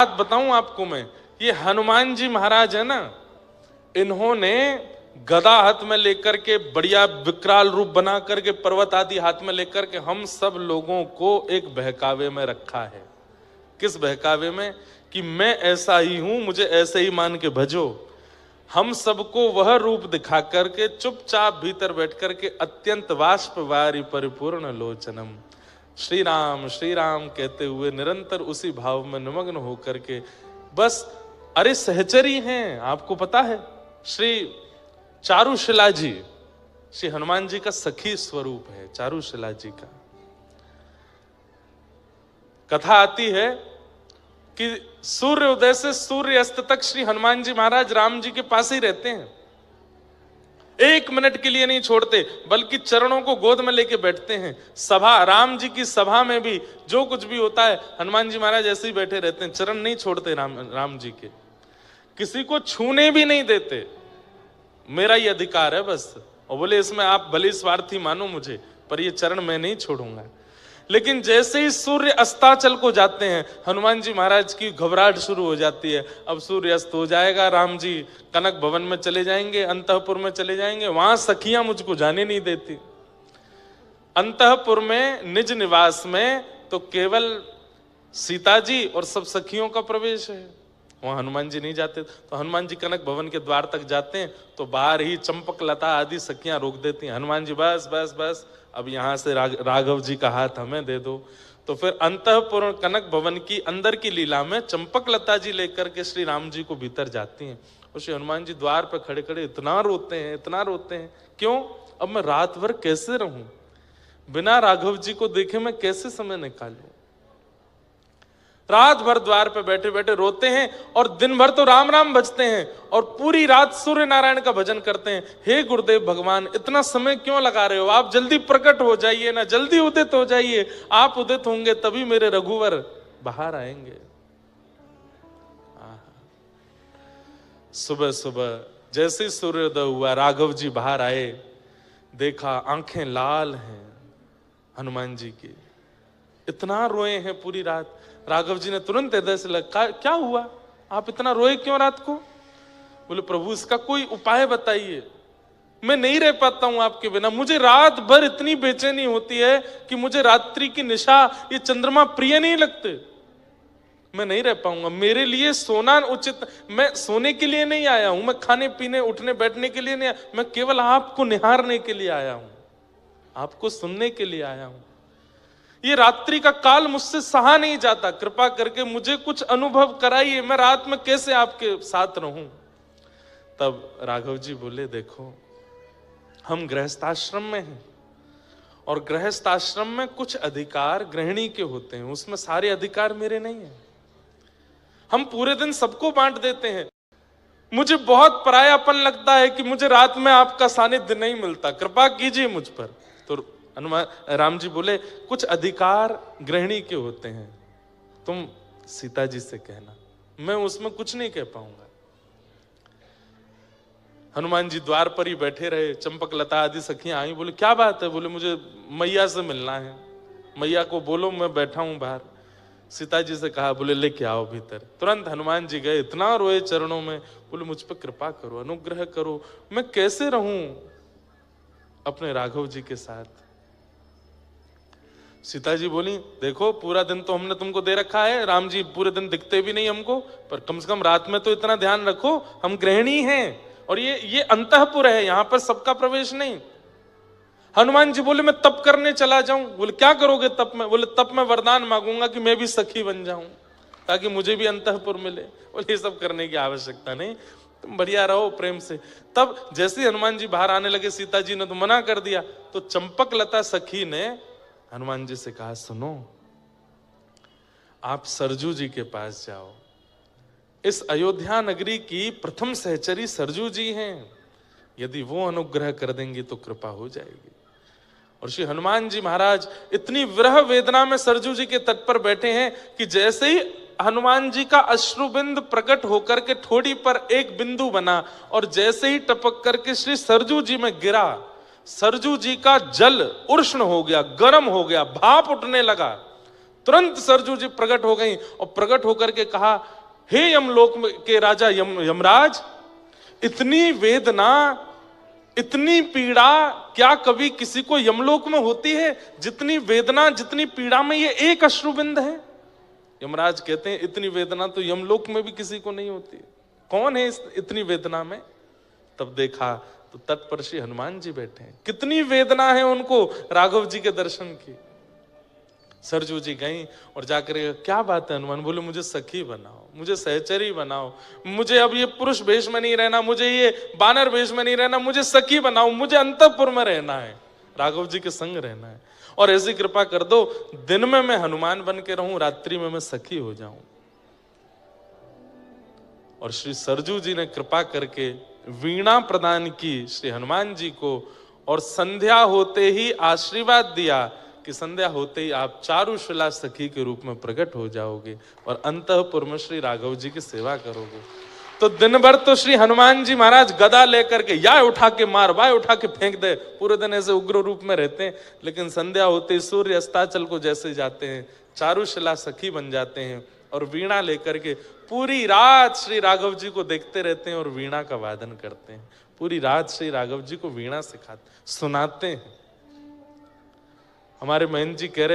बात बताऊं आपको मैं, ये हनुमान जी महाराज है ना, इन्होंने गदा हाथ में लेकर के, बढ़िया विकराल रूप बना करके, पर्वत आदि हाथ में लेकर के हम सब लोगों को एक बहकावे में रखा है। किस बहकावे में? कि मैं ऐसा ही हूं, मुझे ऐसे ही मान के भजो। हम सबको वह रूप दिखा करके चुपचाप भीतर बैठ करके अत्यंत वाष्प वारी परिपूर्ण लोचनम, श्री राम कहते हुए निरंतर उसी भाव में निमग्न होकर के बस, अरे सहचरी हैं। आपको पता है श्री चारुशिला जी, श्री हनुमान जी का सखी स्वरूप है चारुशिला जी का। कथा आती है कि सूर्य उदय से सूर्य अस्त तक श्री हनुमान जी महाराज राम जी के पास ही रहते हैं, एक मिनट के लिए नहीं छोड़ते, बल्कि चरणों को गोद में लेके बैठते हैं। सभा, राम जी की सभा में भी जो कुछ भी होता है, हनुमान जी महाराज ऐसे ही बैठे रहते हैं, चरण नहीं छोड़ते राम जी के, किसी को छूने भी नहीं देते। मेरा ये अधिकार है बस। और बोले इसमें आप भले स्वार्थी मानो मुझे, पर ये चरण मैं नहीं छोड़ूंगा। लेकिन जैसे ही सूर्य अस्ताचल को जाते हैं, हनुमान जी महाराज की घबराहट शुरू हो जाती है। अब सूर्य अस्त हो जाएगा, राम जी कनक भवन में चले जाएंगे, अंतःपुर में चले जाएंगे, वहां सखियां मुझको जाने नहीं देती। अंतःपुर में निज निवास में तो केवल सीता जी और सब सखियों का प्रवेश है, वहां हनुमान जी नहीं जाते। तो हनुमान जी कनक भवन के द्वार तक जाते हैं तो बाहर ही चंपक लता आदि सखियां रोक देती हैं। हनुमान जी बस बस बस, अब यहां से राघव जी का हाथ हमें दे दो। तो फिर अंतःपुर कनक भवन की अंदर की लीला में चंपक लता जी लेकर के श्री राम जी को भीतर जाती हैं। और श्री हनुमान जी द्वार पर खड़े खड़े इतना रोते हैं, इतना रोते हैं। क्यों? अब मैं रात भर कैसे रहूं, बिना राघव जी को देखे मैं कैसे समय निकालूं। रात भर द्वार पे बैठे बैठे रोते हैं और दिन भर तो राम राम भजते हैं और पूरी रात सूर्य नारायण का भजन करते हैं। हे गुरुदेव भगवान, इतना समय क्यों लगा रहे हो? आप जल्दी प्रकट हो जाइए ना, जल्दी उदित हो जाइए। आप उदित होंगे तभी मेरे रघुवर बाहर आएंगे। सुबह सुबह जैसे सूर्योदय हुआ, राघव जी बाहर आए, देखा आंखें लाल हैं हनुमान जी की, इतना रोए हैं पूरी रात। राघव जी ने तुरंत हृदय से लगा, क्या हुआ, आप इतना रोए क्यों रात को? बोले प्रभु इसका कोई उपाय बताइए, मैं नहीं रह पाता हूं आपके बिना। मुझे रात भर इतनी बेचैनी होती है कि मुझे रात्रि की निशा, ये चंद्रमा प्रिय नहीं लगते, मैं नहीं रह पाऊंगा। मेरे लिए सोना उचित, मैं सोने के लिए नहीं आया हूं, मैं खाने पीने उठने बैठने के लिए नहीं आया, मैं केवल आपको निहारने के लिए आया हूं, आपको सुनने के लिए आया हूं। ये रात्रि का काल मुझसे सहा नहीं जाता, कृपा करके मुझे कुछ अनुभव कराइए, मैं रात में कैसे आपके साथ रहूं। तब राघव जी बोले, देखो हम गृहस्थाश्रम में हैं और गृहस्थाश्रम में कुछ अधिकार गृहिणी के होते हैं, उसमें सारे अधिकार मेरे नहीं हैं। हम पूरे दिन सबको बांट देते हैं, मुझे बहुत परायापन लगता है कि मुझे रात में आपका सानिध्य नहीं मिलता, कृपा कीजिए मुझ पर। तो हनुमान राम जी बोले, कुछ अधिकार गृहिणी के होते हैं, तुम सीता जी से कहना, मैं उसमें कुछ नहीं कह पाऊंगा। हनुमान जी द्वार पर ही बैठे रहे, चंपक लता आदि सखियां आई, बोले क्या बात है? बोले मुझे मैया से मिलना है, मैया को बोलो मैं बैठा हूं बाहर। सीता जी से कहा, बोले लेके आओ भीतर। तुरंत हनुमान जी गए, इतना रोए चरणों में, बोले मुझ पर कृपा करो, अनुग्रह करो, मैं कैसे रहूं अपने राघव जी के साथ। सीता जी बोली, देखो पूरा दिन तो हमने तुमको दे रखा है, राम जी पूरे दिन दिखते भी नहीं हमको, पर कम से कम रात में तो इतना ध्यान रखो, हम गृहिणी हैं और ये अंतःपुर है, यहां पर सबका प्रवेश नहीं। हनुमान जी बोले, मैं तप करने चला जाऊं। बोले क्या करोगे तप में? बोले तप में वरदान मांगूंगा कि मैं भी सखी बन जाऊं, ताकि मुझे भी अंतःपुर मिले। बोले ये सब करने की आवश्यकता नहीं, तुम बढ़िया रहो प्रेम से। तब जैसे हनुमान जी बाहर आने लगे, सीता जी ने तो मना कर दिया, तो चंपक लता सखी ने हनुमान जी से कहा, सुनो आप सरजू जी के पास जाओ, इस अयोध्या नगरी की प्रथम सहचरी सरजू जी हैं, यदि वो अनुग्रह कर देंगी तो कृपा हो जाएगी। और श्री हनुमान जी महाराज इतनी विरह वेदना में सरजू जी के तट पर बैठे हैं कि जैसे ही हनुमान जी का अश्रुबिंद प्रकट होकर के ठोड़ी पर एक बिंदु बना और जैसे ही टपक करके श्री सरजू जी में गिरा, सरजू जी का जल उष्ण हो गया, गर्म हो गया, भाप उठने लगा। तुरंत सरजू जी प्रकट हो गई और प्रकट होकर के कहा, हे यमलोक के राजा यमराज, इतनी वेदना, इतनी पीड़ा क्या कभी किसी को यमलोक में होती है? जितनी वेदना, जितनी पीड़ा में ये एक अश्रुबिंद है। यमराज कहते हैं, इतनी वेदना तो यमलोक में भी किसी को नहीं होती। कौन है इतनी वेदना में? तब देखा तो तट पर श्री हनुमान जी बैठे हैं। कितनी वेदना है उनको राघव जी के दर्शन की। सरजू जी गई और जाकर, क्या बात है हनुमान? बोले, मुझे सखी बनाओ, मुझे सहचरी बनाओ, मुझे अब ये पुरुष वेश में नहीं रहना, मुझे ये बानर वेश में नहीं रहना, मुझे सखी बनाओ, मुझे अंतःपुर में रहना है, राघव जी के संग रहना है। और ऐसी कृपा कर दो, दिन में मैं हनुमान बन के रहूं, रात्रि में मैं सखी हो जाऊं। और श्री सरजू जी ने कृपा करके वीणा प्रदान की श्री हनुमान जी को, और संध्या होते ही आशीर्वाद दिया कि संध्या होते ही आप चारुशिला सखी के रूप में प्रकट हो जाओगे और अंतःपुर में श्री राघव जी की सेवा करोगे। तो दिन भर तो श्री हनुमान जी महाराज गदा लेकर के या उठा के मार, वाय उठा के फेंक दे, पूरे दिन ऐसे उग्र रूप में रहते हैं। लेकिन संध्या होते ही सूर्य अस्ताचल को जैसे जाते हैं, चारुशिला सखी बन जाते हैं और वीणा लेकर के पूरी रात श्री राघव जी को देखते रहते हैं और वीणा का वादन करते हैं। पूरी रात श्री राघव जी को वीणा सिखाते, सुनाते हैं। हमारे महंत जी कह रहे